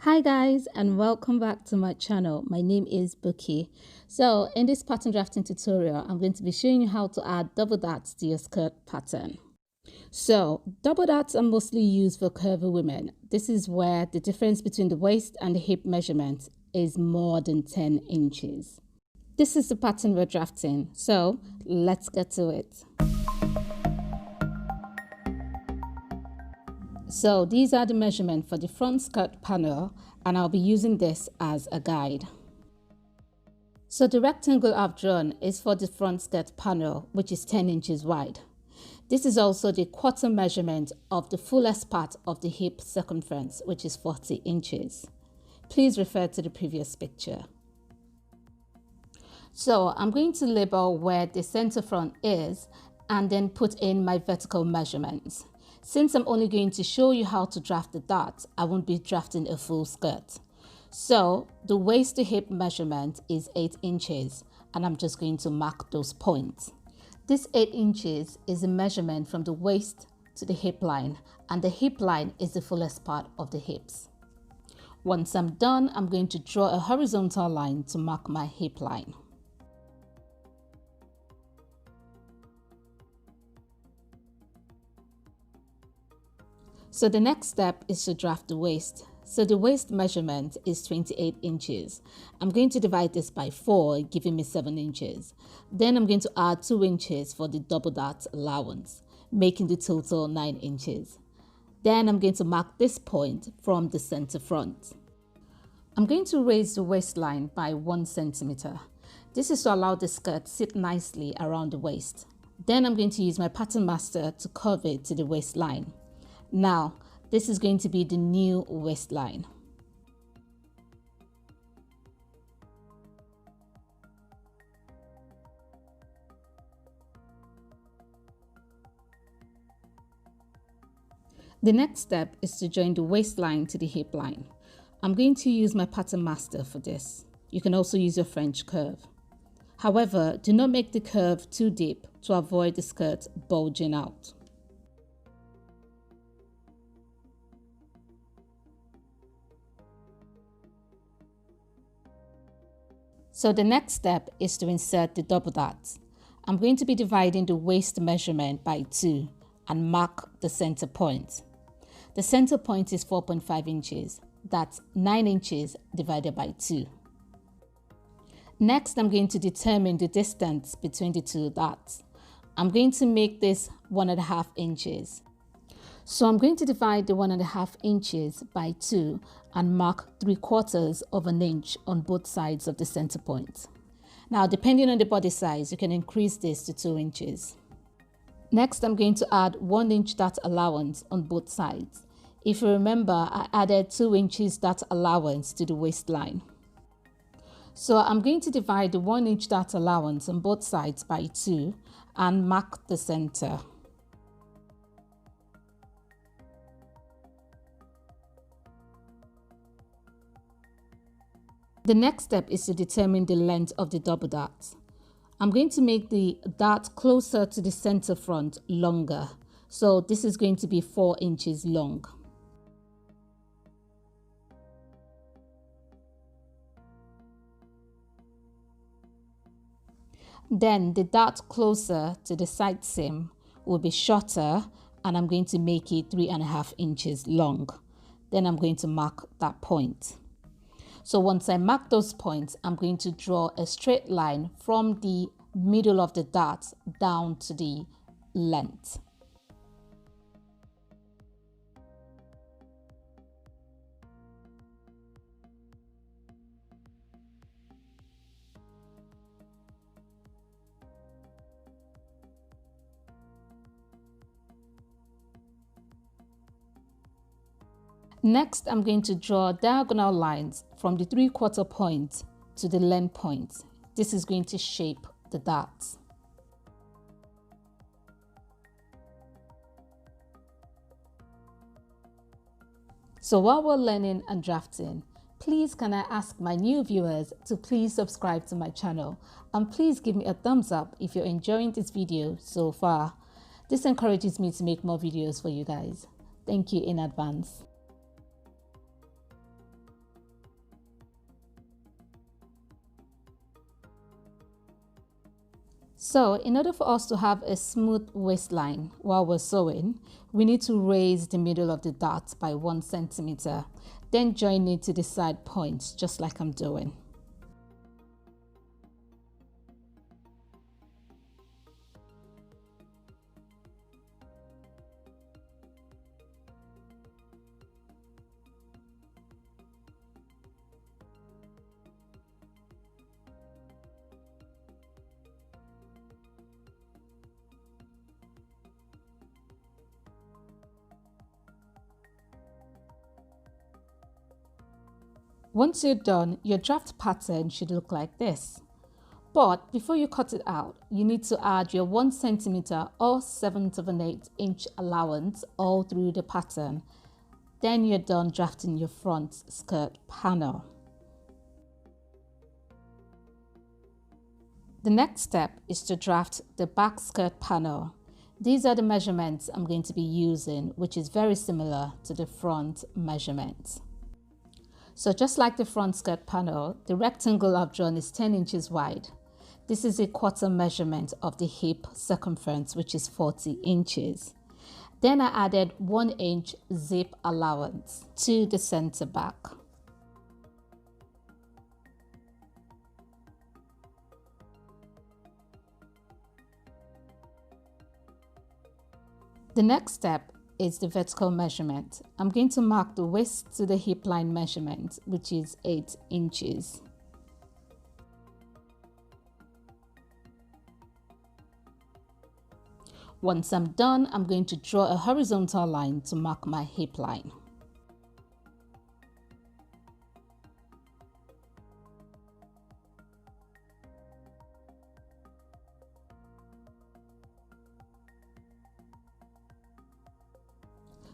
Hi guys, and welcome back to my channel. My name is Bhooki. So in this pattern drafting tutorial, I'm going to be showing you how to add double darts to your skirt pattern. So double darts are mostly used for curvy women. This is where the difference between the waist and the hip measurement is more than 10 inches. This is the pattern we're drafting, so let's get to it. So these are the measurements for the front skirt panel, and I'll be using this as a guide. So the rectangle I've drawn is for the front skirt panel, which is 10 inches wide. This is also the quarter measurement of the fullest part of the hip circumference, which is 40 inches. Please refer to the previous picture. So I'm going to label where the center front is and then put in my vertical measurements. Since I'm only going to show you how to draft the dart, I won't be drafting a full skirt. So the waist to hip measurement is 8 inches, and I'm just going to mark those points. This 8 inches is a measurement from the waist to the hip line, and the hip line is the fullest part of the hips. Once I'm done, I'm going to draw a horizontal line to mark my hip line. So the next step is to draft the waist. So the waist measurement is 28 inches. I'm going to divide this by 4, giving me 7 inches. Then I'm going to add 2 inches for the double dart allowance, making the total 9 inches. Then I'm going to mark this point from the center front. I'm going to raise the waistline by 1 centimeter. This is to allow the skirt to sit nicely around the waist. Then I'm going to use my pattern master to curve it to the waistline. Now, this is going to be the new waistline. The next step is to join the waistline to the hip line. I'm going to use my pattern master for this. You can also use your French curve. However, do not make the curve too deep to avoid the skirt bulging out. So the next step is to insert the double darts. I'm going to be dividing the waist measurement by 2 and mark the center point. The center point is 4.5 inches. That's 9 inches divided by 2. Next, I'm going to determine the distance between the two darts. I'm going to make this 1.5 inches. So I'm going to divide the 1.5 inches by 2 and mark 3/4 of an inch on both sides of the center point. Now, depending on the body size, you can increase this to 2 inches. Next, I'm going to add 1 inch dart allowance on both sides. If you remember, I added 2 inches dart allowance to the waistline. So I'm going to divide the 1 inch dart allowance on both sides by 2 and mark the center. The next step is to determine the length of the double dart. I'm going to make the dart closer to the center front longer. So this is going to be 4 inches long. Then the dart closer to the side seam will be shorter, and I'm going to make it 3.5 inches long. Then I'm going to mark that point. So once I mark those points, I'm going to draw a straight line from the middle of the dart down to the length. Next, I'm going to draw diagonal lines from the 3/4 point to the length point. This is going to shape the darts. So while we're learning and drafting, please can I ask my new viewers to please subscribe to my channel, and please give me a thumbs up if you're enjoying this video so far. This encourages me to make more videos for you guys. Thank you in advance. So in order for us to have a smooth waistline while we're sewing, we need to raise the middle of the dart by 1 centimeter, then join it to the side points just like I'm doing. Once you're done, your draft pattern should look like this. But before you cut it out, you need to add your 1 centimeter or 1/7 of an 1/8 allowance all through the pattern. Then you're done drafting your front skirt panel. The next step is to draft the back skirt panel. These are the measurements I'm going to be using, which is very similar to the front measurements. So just like the front skirt panel, the rectangle I've drawn is 10 inches wide. This is a quarter measurement of the hip circumference, which is 40 inches. Then I added 1 inch zip allowance to the center back. The next step is the vertical measurement. I'm going to mark the waist to the hip line measurement, which is 8 inches. Once I'm done, I'm going to draw a horizontal line to mark my hip line.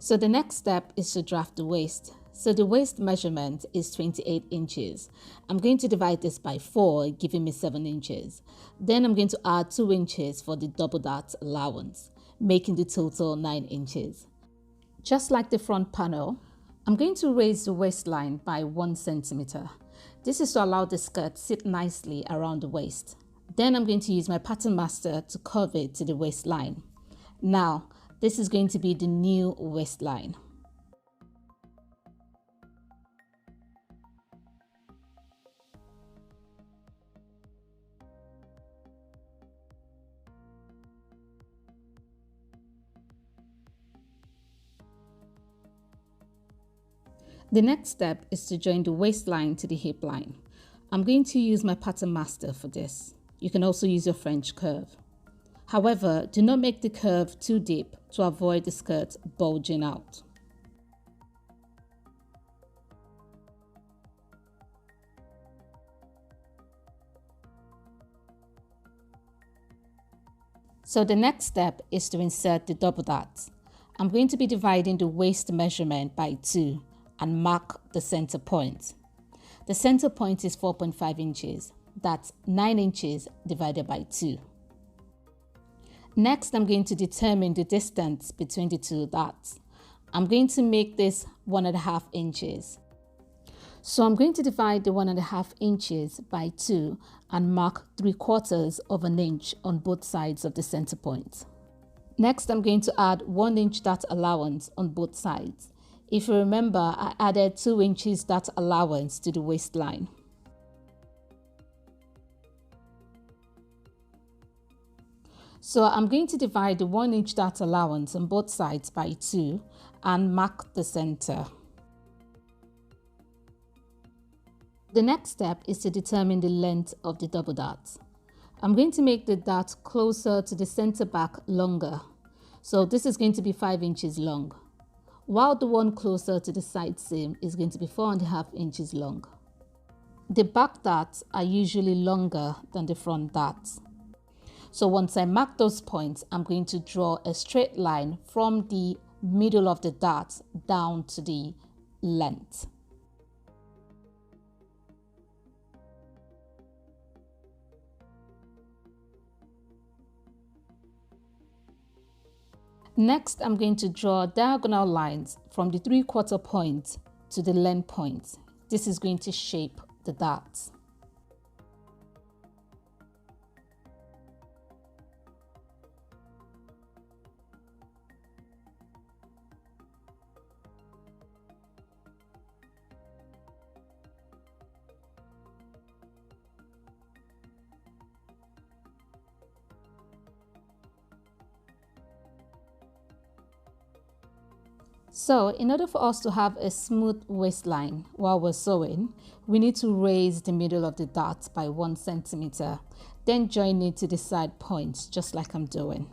So the next step is to draft the waist. So the waist measurement is 28 inches. I'm going to divide this by 4, giving me 7 inches. Then I'm going to add 2 inches for the double dart allowance, making the total 9 inches. Just like the front panel, I'm going to raise the waistline by 1 centimeter. This is to allow the skirt to sit nicely around the waist. Then I'm going to use my pattern master to curve it to the waistline. Now, this is going to be the new waistline. The next step is to join the waistline to the hip line. I'm going to use my pattern master for this. You can also use your French curve. However, do not make the curve too deep to avoid the skirt bulging out. So the next step is to insert the double dart. I'm going to be dividing the waist measurement by 2 and mark the center point. The center point is 4.5 inches. That's 9 inches divided by 2. Next, I'm going to determine the distance between the two darts. I'm going to make this 1.5 inches. So I'm going to divide the 1.5 inches by 2 and mark 3/4 of an inch on both sides of the center point. Next, I'm going to add 1 inch dart allowance on both sides. If you remember, I added 2 inches dart allowance to the waistline. So I'm going to divide the 1 inch dart allowance on both sides by 2 and mark the center. The next step is to determine the length of the double dart. I'm going to make the dart closer to the center back longer. So this is going to be 5 inches long, while the one closer to the side seam is going to be 4.5 inches long. The back darts are usually longer than the front darts. So once I mark those points, I'm going to draw a straight line from the middle of the dart down to the length. Next, I'm going to draw diagonal lines from the 3/4 point to the length point. This is going to shape the darts. So in order for us to have a smooth waistline while we're sewing, we need to raise the middle of the dart by 1 centimeter, then join it to the side points just like I'm doing.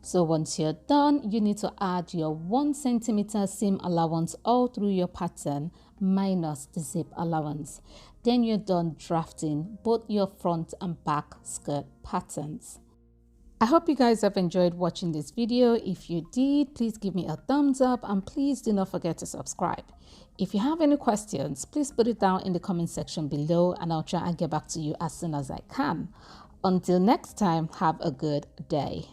So once you're done, you need to add your 1 centimeter seam allowance all through your pattern minus the zip allowance. Then you're done drafting both your front and back skirt patterns. I hope you guys have enjoyed watching this video. If you did, please give me a thumbs up and please do not forget to subscribe. If you have any questions, please put it down in the comment section below and I'll try and get back to you as soon as I can. Until next time, have a good day.